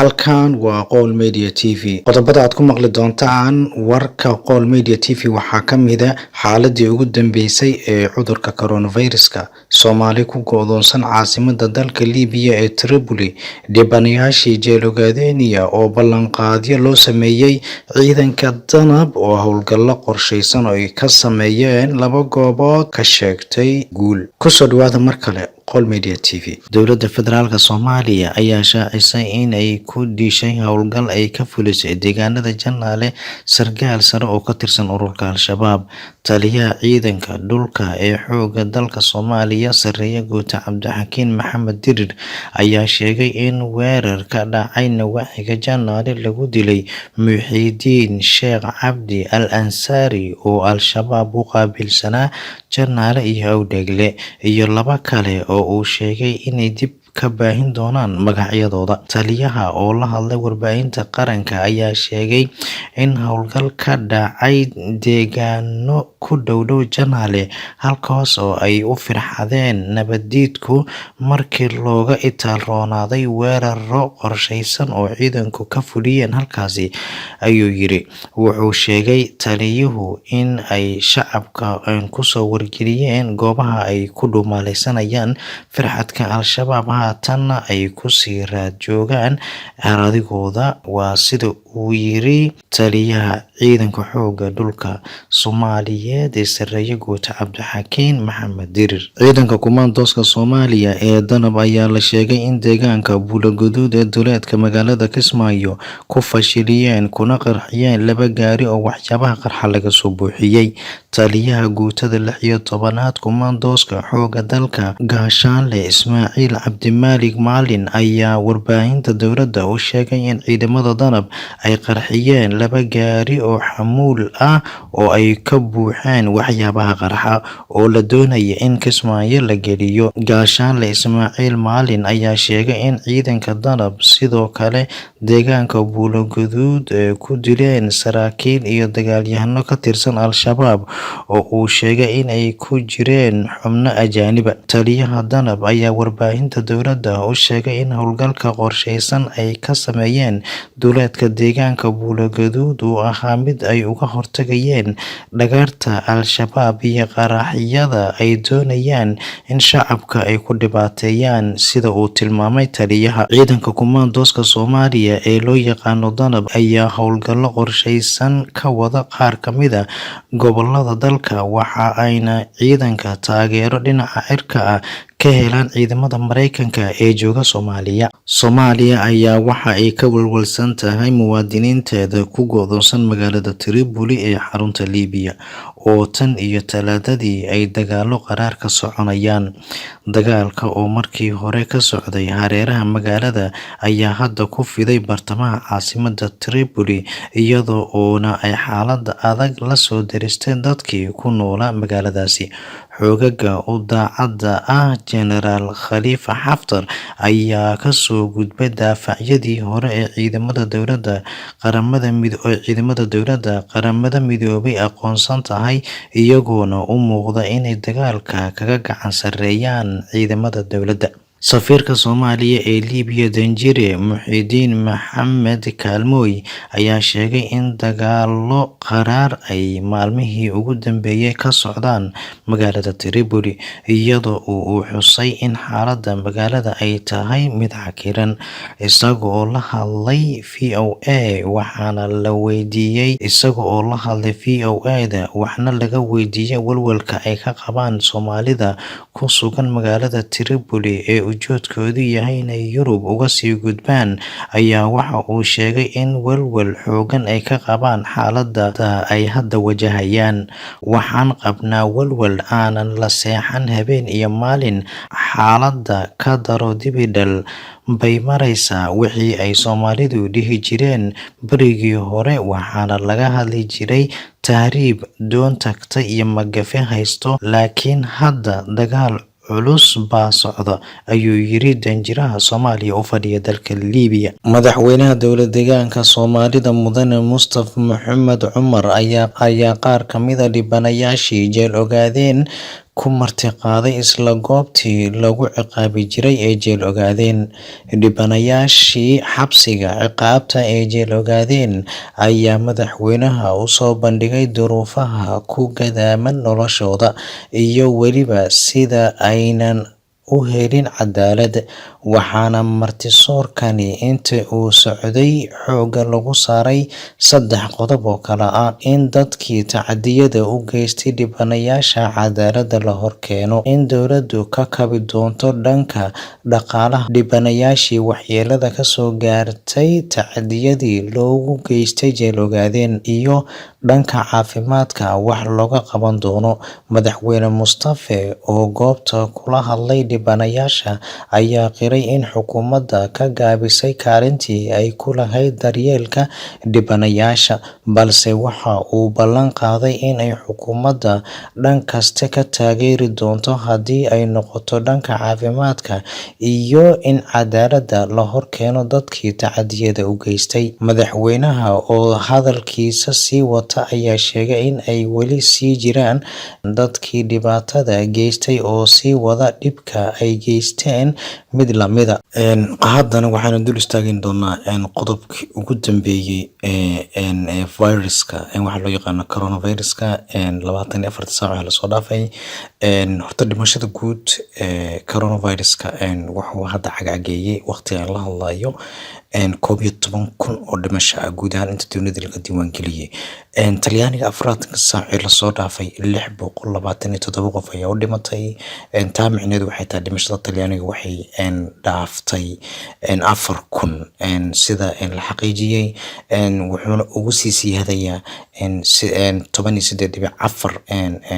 halkan waa Qowl Media TV. qodobada aad ku maqli doontaan warka Qowl Media TV waxaa ka mid ah xaaladii ugu dambeysay ee cudurka coronavirus-ka, Soomaali ku go'doonsan caasimadda dalka Liibiya ee Tripoli, dhibanayaashii jeeloogadeeniya oo ballanqaadyo loo sameeyay ciidanka danab oo howlgallo qorshaysan oo ay ka sameeyeen 2 goobood ka sheegtay guul. Kusoo dhawaada mar kale Qowl Media TV. Dowladda Federaalka Soomaaliya ayaa shaacisay in ay ku dishay howlgal ay ka fulisay deegaanada Janaale sargaal sare oo ka tirsan ururka Al-Shabaab. Taliyaha ciidanka dhulka ee xoogga dalka Soomaaliya Sareeye Guuta Cabdixakiin Maxamed Dirir ayaa sheegay in weerar ka dhacay nawaaxiga Janaale lagu dilay Muxiidiin Sheekh Cabdi Al Ansaari oo Al-Shabaab u qaabilsanaa Janaale iyo Awdheegle, iyo 2 kale oo uu sheegay inay dib ka baahin doonaan magacyadooda. Taliyaha oo la hadlay warbaahinta qaranka ayaa sheegay in howlgal ka dhacay deegaano ku dhow Janaale halkaas oo ay u firxadeen nabaddiidku markii looga itaal roonaaday weeraro qorshaysan oo ciidanku ka fuliyeen halkaasi, ayuu yiri. Wuxuu sheegay taliyuhu in ay shacabka kusoo wargeliyeen goobaha ay ku dhuumaalaysanayaan firxadka Al-Shabaab, haatanna ay ku sii raad joogaan aradigooda. Waa sida uu yiri taliyaha ciidanka xoogga dhulka Soomaaliyeed ee Sareeye Guuta Cabdixakiin Maxamed Dirir. Ciidanka Kumaandooska Soomaaliya ee danab ayaa la sheegay in deegaanka Buulaguduud ee duleedka magaalada Kismaayo ku fashiliyeen kuna qarxiyeen 2 gaari oo waxyaabaha qarxa laga soo buuxiyay. Taliyaha guutada 16aad Kumaandooska xoogga dalka Gaashaanle Ismaaciil Cabdimaalig Maalin ayaa warbaahinta dowladda u sheegay in ciidamada danab ay qarxiyeen 2 gaari oo xamuul ah oo ay ka buuxeen waxyaabaha qarxa oo la doonaya in Kismaayo la geliyo. Gaashaanle Ismaaciil Maalin ayaa sheegay in ciidanka danab sidoo kale deegaanka Buulaguduud ku dileen saraakiil iyo dagaalyahano ka tirsan Al-Shabaab oo uu sheegay in ay ku jireen xubno ajaaniba. Taliyaha danab ayaa warbaahinta dowladda u sheegay in howlgalka qorshaysan ay ka sameeyeen duleedka deegaanka Buulaguduud uu ahaa mid ay uga hortagayeen dhagarta Al-Shabaab iyo qaraxyada ay doonayaan in shacabka ay ku dhibaateeyaan, sida uu tilmaamay taliyaha. Ciidanka Kumaandooska Soomaaliya ee loo yaqaano danab ayaa howlgallo qorshaysan ka wada qaar ka mid ah gobolada dalka, waxa ayna ciidanka taageero dhinaca cirka ah ka helaan ciidamada Mareykanka ee jooga Soomaaliya. Soomaaliya ayaa waxa ay ka walwalsan tahay muwaadiniinteeda ku go'doonsan magaalada Tripoli ee xarunta Liibiya oo tan iyo Talaadadii ay dagaalo qaraar ka soconayaan. Dagaalka oo markii hore ka socday hareeraha magaalada ayaa hadda ku fiday bartamaha caasimadda Tripoli, iyadoo oona ay xaalada adag la soo diristay dadkii ku noolaa magaaladaasi. Xoogaga u daacadda ah Generaal Khalifa Xaftar ayaa ka soo gudbay daafacyadii hore ee ciidamada dowladda qaramada midoobay aqoonsan tahay, iyagoona u muuqda inay dagaalka kaga gacan sareeyaan ciidamada dowladda. Safiirka Soomaaliya ee Liibiya Danjire Muxiidiin Maxamed Kaalmooy ayaa sheegay in dagaalo qaraar ay maalmihii ugu dambeeyay ka socdaan magaalada Tripoli, iyadoo uu xusay in xaaladda magaalada ay tahay mid cakiran. Isaga oo la hadlay VOA waxna laga weydiiyay walwalka ay ka qabaan Soomaalida ku sugan magaalada Tripoli ee ujeedkoodu yahay inay Yurub uga sii gudbaan, ayaa waxa uu sheegay in walwal xoogan ay ka qabaan xaaladda ay hadda wajahayaan. Waxaan qabnaa walwal aanan la seexan habeen iyo maalin, xaaladda ka daro dibidhal bay maraysaa wixii ay Soomaalidu dhihi jireen berigii hore, waxaana laga hadli jiray tahriib, doon tagtay iyo magafe haysto, laakiin hadda dagaal culus baa socda, ayuu yiri danjiraha Soomaaliya u fadhiya dalka Liibiya. Madaxweynaha dowlad deegaanka Soomaalida Mudane Mustafa Maxamed Cumar ayaa qaar ka mid ah dhibanayaashii jeel ogaadeen ku martiqaaday isla goobtii lagu ciqaabi jiray ee jeel ogaadeen. Dhibanayaashii xabsiga ciqaabta ee jeel ogaadeen ayaa madaxweynaha u soo bandhigay duruufaha ku gadaaman noloshooda iyo weliba sida aynan u helin cadaalad, waxaana martisoorkani inta uu socday xoogga lagu saaray 3 qodob oo kala ah: in dadkii tacadiyada u geystay dhibanayaasha cadaaladda la horkeeno, in dowladdu ka kabi doonto dhanka dhaqaalaha dhibanayaashii waxyeelada kasoo gaartay tacadiyadii loogu geystay jeel ogaadeen, iyo dhanka caafimaadka wax looga qaban doono. Madaxweyne Mustafe oo goobta kula hadlay dhibanayaasha ayaa qiray in xukuumadda ka gaabisay kaalintii ay ku lahayd daryeelka dhibanayaasha, balse waxa uu ballan qaaday in ay xukuumadda dhan kasta ka taageeri doonto haddii ay noqoto dhanka caafimaadka iyo in cadaaladda la horkeeno dadkii tacadiyada u geystay. Madaxweynaha oo hadalkiisa sii wata ayaa sheegay in ay weli sii jiraan dadkii dhibaatada geystay oo sii wada dhibka ay geysteen mid lamida. Haddana waxaanu dul istaagin doonaa qodobkii ugu dambeeyay viruska waxa loo yaqaano coronaviruska 24 saac lasoo dhaafay. Horta dhimashada guud coronaviruska wuxuu hadda cagageeyay waqti aan la hadlayo 11,000 oo dhimasho ah guud ahaan inta dunida laga diiwaan geliyay. Talyaaniga 40 saac lasoo dhaafay 627 qof ayaa u dhimatay. Taa micnaheedu waxay tahay dhimashada Talyaaniga waxay dhaaftay 4,000 sida la xaqiijiyay, wuxuuna ugu sii siyaadayaa 18.4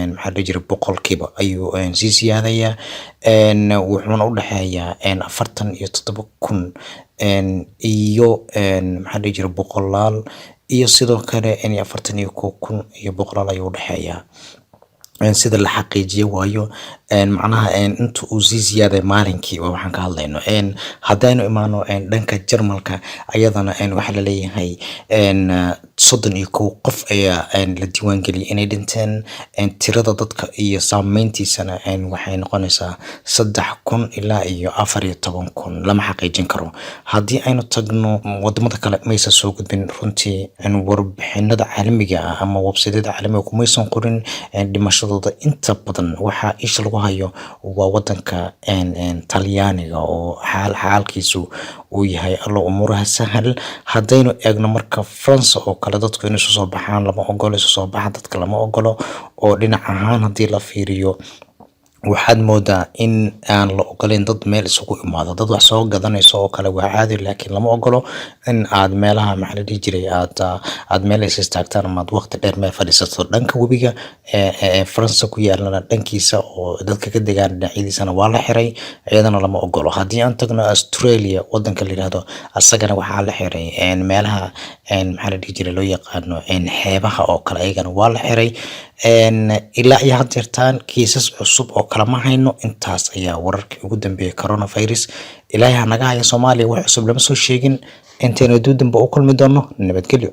maxaa la jiray boqolkiiba ayuu sii siyaadayaa, wuxuuna u dhaxeeyaa 47,000 iyo maxaa la jiray boqolaal, iyo sidoo kale 41,000 iyo boqolaal ayuu u dhaxeeyaa sida la xaqiijiyay. waayo macnaha inta uu sii ziyaaday maalinkii waxaan ka hadlayno. haddaynu imaano dhanka Jarmalka ayadana waxa la leeyahay 31 qof ayaa la diiwaan geliyay inay dhinteen. tirada dadka iyo saameyntiisana waxay noqonaysaa 3,000 ilaa iyo 14,000 lama xaqiijin karo. haddii aynu tagno wadamada kale maysan soo gudbin runtii warbixinada caalamiga ah ama website-yada caalamiga kumaysan qorin dhimashadooda. inta badan waxaa isha lagu hayo waa wadanka Talyaaniga oo xaalkiisu uu yahay allo umuraha sahal. haddaynu eegno marka France oo kale dadku inay soo baxaan lama ogolo, soo baxa dadka lama ogolo, oo dhinac ahaan haddii la fiiriyo waxaad moodaa in aan la ogoleyn dad meel isugu imaado. dad wax soo gadanayso oo kale waa caadi, laakiin lama ogolo in aad meelaha maxaa la dhihi jiray aad meel is istaagtaan ama aad waqti dheer meel fadhiisato. dhanka webiga France ku yaalana dhankiisa oo dadka ka degaan dhinacyadiisana waa la xiray, iyadana lama ogolo. haddii aan tagno Australia wadanka la yiraahdo asagana waxaa la xiray meelaha maxaa la dhihi jiray loo yaqaano xeebaha oo kale ayagana waa la xiray. ilaa iyo had jeertaan kiisas cusub oo kala ma hayno. intaas ayaa wararkii ugu dambeeyay coronavirus. ilaahay ha naga haya Soomaaliya wax cusub lama soo sheegin. intaynu dib dambe u kulmi doono. nabadgelyo.